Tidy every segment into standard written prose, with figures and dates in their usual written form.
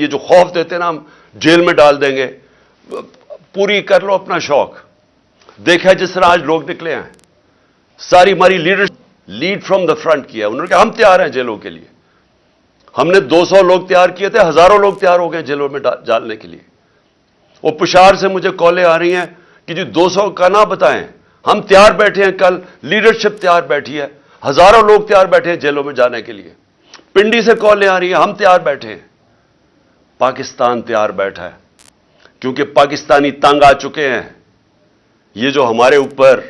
یہ جو خوف دیتے ہیں نا ہم جیل میں ڈال دیں گے، پوری کر لو اپنا شوق. دیکھا جس طرح آج لوگ نکلے ہیں، ساری ہماری لیڈ فرام دا فرنٹ کیا. انہوں نے کہا ہم تیار ہیں جیلوں کے لیے. ہم نے 200 لوگ تیار کیے تھے، ہزاروں لوگ تیار ہو گئے جیلوں میں ڈالنے کے لیے. وہ پشاور سے مجھے کالیں آ رہی ہیں کہ جی 200 کا نہ بتائیں، ہم تیار بیٹھے ہیں. کل لیڈرشپ تیار بیٹھی ہے، ہزاروں لوگ تیار بیٹھے ہیں جیلوں میں جانے کے لیے. پنڈی سے کالیں آ رہی ہیں، ہم تیار بیٹھے ہیں. پاکستان تیار بیٹھا ہے کیونکہ پاکستانی تنگ آ چکے ہیں. یہ جو ہمارے اوپر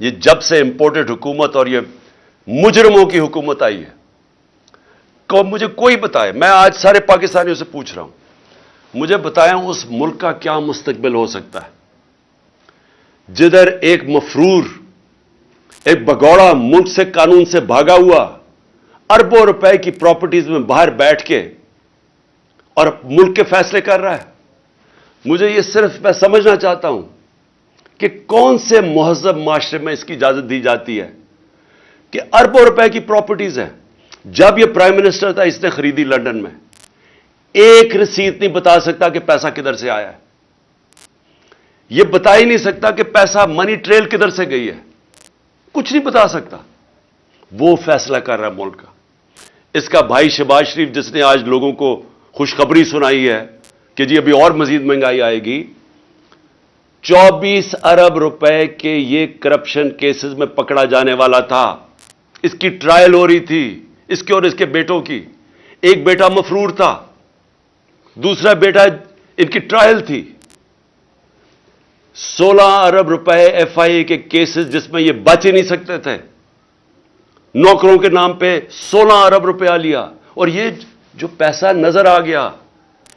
یہ جب سے امپورٹڈ حکومت اور یہ مجرموں کی حکومت آئی ہے، مجھے کوئی بتائے. میں آج سارے پاکستانیوں سے پوچھ رہا ہوں، مجھے بتائیں اس ملک کا کیا مستقبل ہو سکتا ہے جدھر ایک مفرور، ایک بگوڑا ملک سے قانون سے بھاگا ہوا اربوں روپے کی پراپرٹیز میں باہر بیٹھ کے اور ملک کے فیصلے کر رہا ہے. مجھے یہ صرف میں سمجھنا چاہتا ہوں کہ کون سے مہذب معاشرے میں اس کی اجازت دی جاتی ہے کہ اربوں روپے کی پراپرٹیز ہیں. جب یہ پرائم منسٹر تھا اس نے خریدی لندن میں، ایک رسید نہیں بتا سکتا کہ پیسہ کدھر سے آیا ہے. یہ بتا ہی نہیں سکتا کہ پیسہ منی ٹریل کدھر سے گئی ہے، کچھ نہیں بتا سکتا. وہ فیصلہ کر رہا ہے ملک کا. اس کا بھائی شہباز شریف جس نے آج لوگوں کو خوشخبری سنائی ہے کہ جی ابھی اور مزید مہنگائی آئے گی، 24 ارب روپے کے یہ کرپشن کیسز میں پکڑا جانے والا تھا. اس کی ٹرائل ہو رہی تھی، اس کے اور اس کے بیٹوں کی. ایک بیٹا مفرور تھا، دوسرا بیٹا ان کی ٹرائل تھی. 16 ارب روپے ایف آئی اے کے کیسز جس میں یہ بچ ہی نہیں سکتے تھے. نوکروں کے نام پہ 16 ارب روپیہ لیا. اور یہ جو پیسہ نظر آ گیا،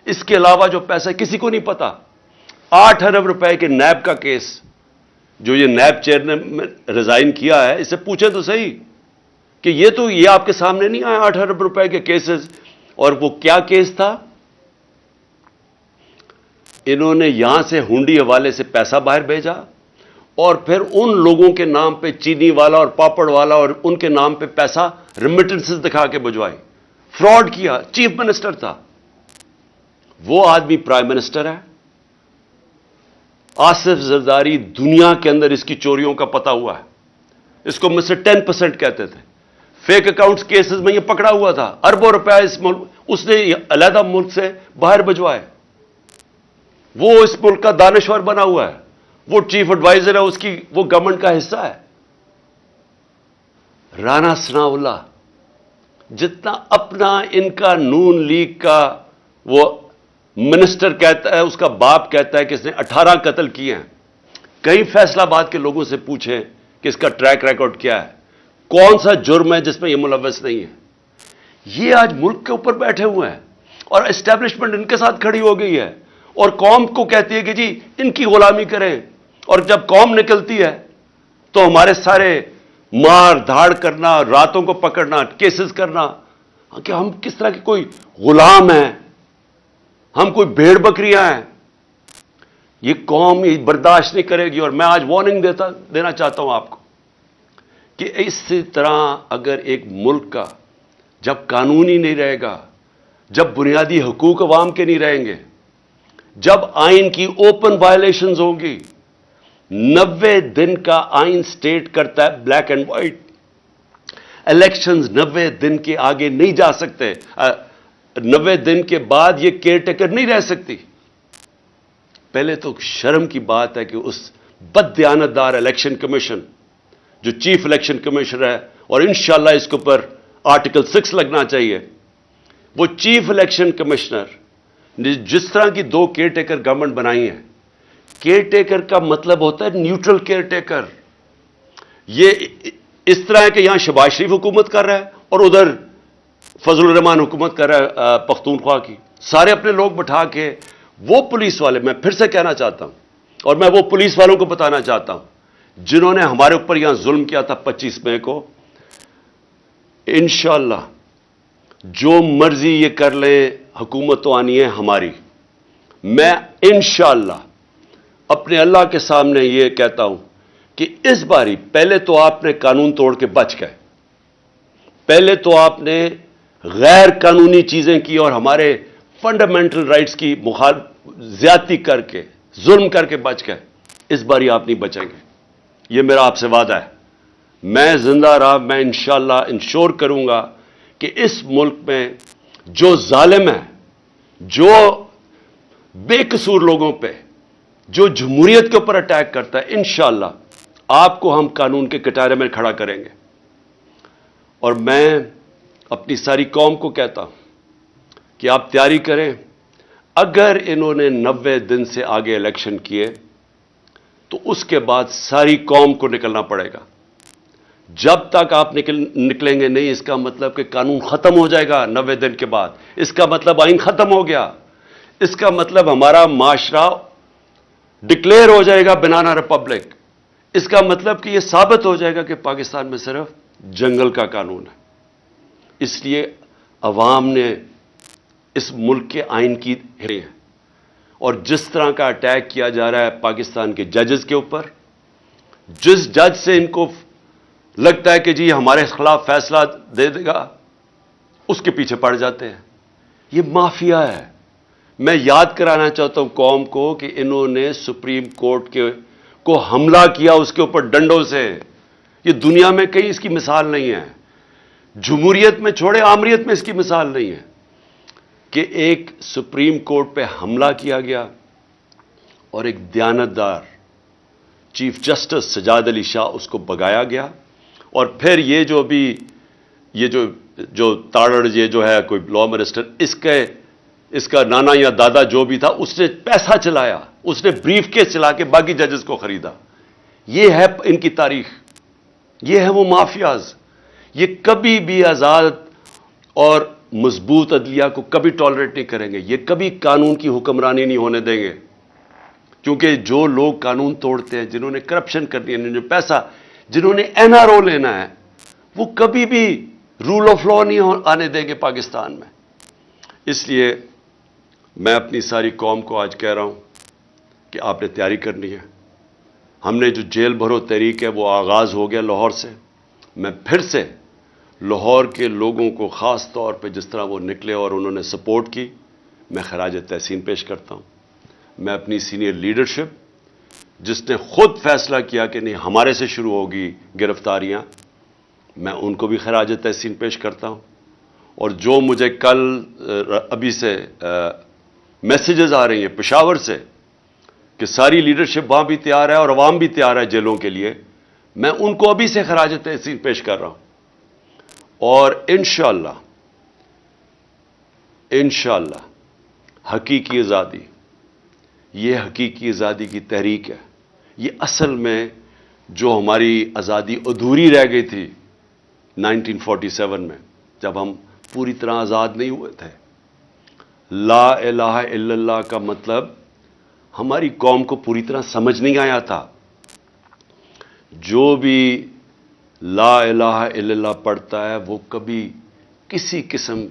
اس کے علاوہ جو پیسہ کسی کو نہیں پتا. 8 ارب روپے کے نیب کا کیس، جو یہ نیب چیئر نے ریزائن کیا ہے، اس سے پوچھیں تو صحیح کہ یہ آپ کے سامنے نہیں آیا 8 ارب روپے کے کیسز. اور وہ کیا کیس تھا؟ انہوں نے یہاں سے ہنڈی حوالے سے پیسہ باہر بھیجا اور پھر ان لوگوں کے نام پہ، چینی والا اور پاپڑ والا اور ان کے نام پہ پیسہ ریمیٹنسز دکھا کے بھجوائی. فراڈ کیا. چیف منسٹر تھا وہ آدمی، پرائم منسٹر ہے. آصف زرداری دنیا کے اندر اس کی چوریوں کا پتہ ہوا ہے. اس کو مسٹر 10% کہتے تھے. فیک اکاؤنٹس کیسز میں یہ پکڑا ہوا تھا. اربوں روپے اس نے علیحدہ ملک سے باہر بھجوائے. وہ اس ملک کا دانشور بنا ہوا ہے، وہ چیف ایڈوائزر ہے اس کی، وہ گورنمنٹ کا حصہ ہے. رانا ثناء اللہ جتنا اپنا ان کا نون لیگ کا وہ منسٹر کہتا ہے، اس کا باپ کہتا ہے کہ اس نے 18 قتل کیے ہیں. کئی فیصلہ آباد کے لوگوں سے پوچھیں کہ اس کا ٹریک ریکارڈ کیا ہے، کون سا جرم ہے جس میں یہ ملوث نہیں ہے. یہ آج ملک کے اوپر بیٹھے ہوئے ہیں اور اسٹیبلشمنٹ ان کے ساتھ کھڑی ہو گئی ہے اور قوم کو کہتی ہے کہ جی ان کی غلامی کریں. اور جب قوم نکلتی ہے تو ہمارے سارے مار دھاڑ کرنا، راتوں کو پکڑنا، کیسز کرنا کہ ہم کس طرح کے کوئی غلام ہیں، ہم کوئی بھیڑ بکریاں ہیں. یہ قوم یہ برداشت نہیں کرے گی. اور میں آج وارننگ دینا چاہتا ہوں آپ کو کہ اسی طرح اگر ایک ملک کا جب قانون ہی نہیں رہے گا، جب بنیادی حقوق عوام کے نہیں رہیں گے، جب آئین کی اوپن وائلیشنز ہوں گی. 90 دن کا آئین سٹیٹ کرتا ہے بلیک اینڈ وائٹ. الیکشنز 90 دن کے آگے نہیں جا سکتے. 90 دن کے بعد یہ کیئر ٹیکر نہیں رہ سکتی. پہلے تو شرم کی بات ہے کہ اس بددیانتدار الیکشن کمیشن جو چیف الیکشن کمیشنر ہے، اور انشاءاللہ اس کے اوپر آرٹیکل 6 لگنا چاہیے، وہ چیف الیکشن کمشنر نے جس طرح کی 2 کیئر ٹیکر گورنمنٹ بنائی ہیں. کیئر ٹیکر کا مطلب ہوتا ہے نیوٹرل کیئر ٹیکر. یہ اس طرح ہے کہ یہاں شہباز شریف حکومت کر رہا ہے اور ادھر فضل الرحمان حکومت کر رہا ہے پختونخوا کی. سارے اپنے لوگ بٹھا کے وہ پولیس والے، میں پھر سے کہنا چاہتا ہوں اور میں وہ پولیس والوں کو بتانا چاہتا ہوں جنہوں نے ہمارے اوپر یہاں ظلم کیا تھا 25 مئی کو، انشاءاللہ جو مرضی یہ کر لیں، حکومت تو آنی ہے ہماری. میں انشاءاللہ اپنے اللہ کے سامنے یہ کہتا ہوں کہ اس باری پہلے تو آپ نے قانون توڑ کے بچ گئے، پہلے تو آپ نے غیر قانونی چیزیں کی اور ہمارے فنڈامنٹل رائٹس کی زیادتی کر کے ظلم کر کے بچ گئے، اس باری آپ نہیں بچیں گے، یہ میرا آپ سے وعدہ ہے۔ میں زندہ رہا، میں انشاءاللہ انشور کروں گا کہ اس ملک میں جو ظالم ہے، جو بے قصور لوگوں پہ، جو جمہوریت کے اوپر اٹیک کرتا ہے، انشاءاللہ آپ کو ہم قانون کے کٹارے میں کھڑا کریں گے۔ اور میں اپنی ساری قوم کو کہتا ہوں کہ آپ تیاری کریں، اگر انہوں نے 90 دن سے آگے الیکشن کیے تو اس کے بعد ساری قوم کو نکلنا پڑے گا۔ جب تک آپ نکلیں گے نہیں، اس کا مطلب کہ قانون ختم ہو جائے گا 90 دن کے بعد، اس کا مطلب آئین ختم ہو گیا، اس کا مطلب ہمارا معاشرہ ڈکلیئر ہو جائے گا بنانا ریپبلک، اس کا مطلب کہ یہ ثابت ہو جائے گا کہ پاکستان میں صرف جنگل کا قانون ہے۔ اس لیے عوام نے اس ملک کے آئین کی ہے، اور جس طرح کا اٹیک کیا جا رہا ہے پاکستان کے ججز کے اوپر، جس جج سے ان کو لگتا ہے کہ جی ہمارے خلاف فیصلہ دے دے گا، اس کے پیچھے پڑ جاتے ہیں۔ یہ مافیا ہے۔ میں یاد کرانا چاہتا ہوں قوم کو کہ انہوں نے سپریم کورٹ کو حملہ کیا اس کے اوپر ڈنڈوں سے۔ یہ دنیا میں کہیں اس کی مثال نہیں ہے، جمہوریت میں چھوڑے آمریت میں اس کی مثال نہیں ہے کہ ایک سپریم کورٹ پہ حملہ کیا گیا اور ایک دیانتدار چیف جسٹس سجاد علی شاہ اس کو بگایا گیا، اور پھر یہ جو بھی یہ جو تاڑڑ یہ جو ہے کوئی لا منسٹر، اس کا نانا یا دادا جو بھی تھا، اس نے پیسہ چلایا، اس نے بریف کیس چلا کے باقی ججز کو خریدا۔ یہ ہے ان کی تاریخ، یہ ہے وہ مافیاز۔ یہ کبھی بھی آزاد اور مضبوط عدلیہ کو کبھی ٹالریٹ نہیں کریں گے، یہ کبھی قانون کی حکمرانی نہیں ہونے دیں گے، کیونکہ جو لوگ قانون توڑتے ہیں، جنہوں نے کرپشن کرنی ہے، جو پیسہ، جنہوں نے این آر او لینا ہے، وہ کبھی بھی رول آف لا نہیں آنے دیں گے پاکستان میں۔ اس لیے میں اپنی ساری قوم کو آج کہہ رہا ہوں کہ آپ نے تیاری کرنی ہے۔ ہم نے جو جیل بھرو تحریک ہے وہ آغاز ہو گیا لاہور سے۔ میں پھر سے لاہور کے لوگوں کو خاص طور پہ جس طرح وہ نکلے اور انہوں نے سپورٹ کی، میں خراج تحسین پیش کرتا ہوں۔ میں اپنی سینئر لیڈرشپ جس نے خود فیصلہ کیا کہ نہیں ہمارے سے شروع ہوگی گرفتاریاں، میں ان کو بھی خراج تحسین پیش کرتا ہوں۔ اور جو مجھے کل ابھی سے میسیجز آ رہی ہیں پشاور سے کہ ساری لیڈرشپ وہاں بھی تیار ہے اور عوام بھی تیار ہے جیلوں کے لیے، میں ان کو ابھی سے خراج تحسین پیش کر رہا ہوں۔ اور انشاءاللہ حقیقی آزادی، یہ حقیقی آزادی کی تحریک ہے۔ یہ اصل میں جو ہماری آزادی ادھوری رہ گئی تھی 1947 میں، جب ہم پوری طرح آزاد نہیں ہوئے تھے۔ لا الہ الا اللہ کا مطلب ہماری قوم کو پوری طرح سمجھ نہیں آیا تھا۔ جو بھی لا الہ الا اللہ پڑھتا ہے وہ کبھی کسی قسم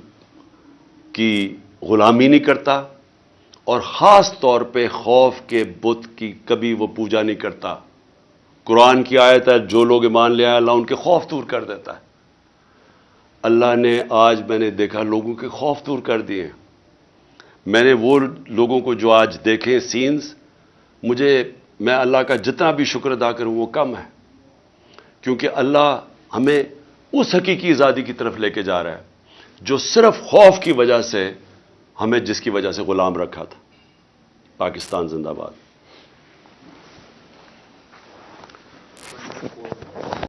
کی غلامی نہیں کرتا، اور خاص طور پہ خوف کے بت کی کبھی وہ پوجا نہیں کرتا۔ قرآن کی آیت ہے جو لوگ ایمان لے آئے اللہ ان کے خوف دور کر دیتا ہے۔ اللہ نے آج میں نے دیکھا لوگوں کے خوف دور کر دیے۔ میں نے وہ لوگوں کو جو آج دیکھے سینز، میں اللہ کا جتنا بھی شکر ادا کروں وہ کم ہے، کیونکہ اللہ ہمیں اس حقیقی آزادی کی طرف لے کے جا رہا ہے جو صرف خوف کی وجہ سے ہمیں جس کی وجہ سے غلام رکھا تھا۔ پاکستان زندہ باد۔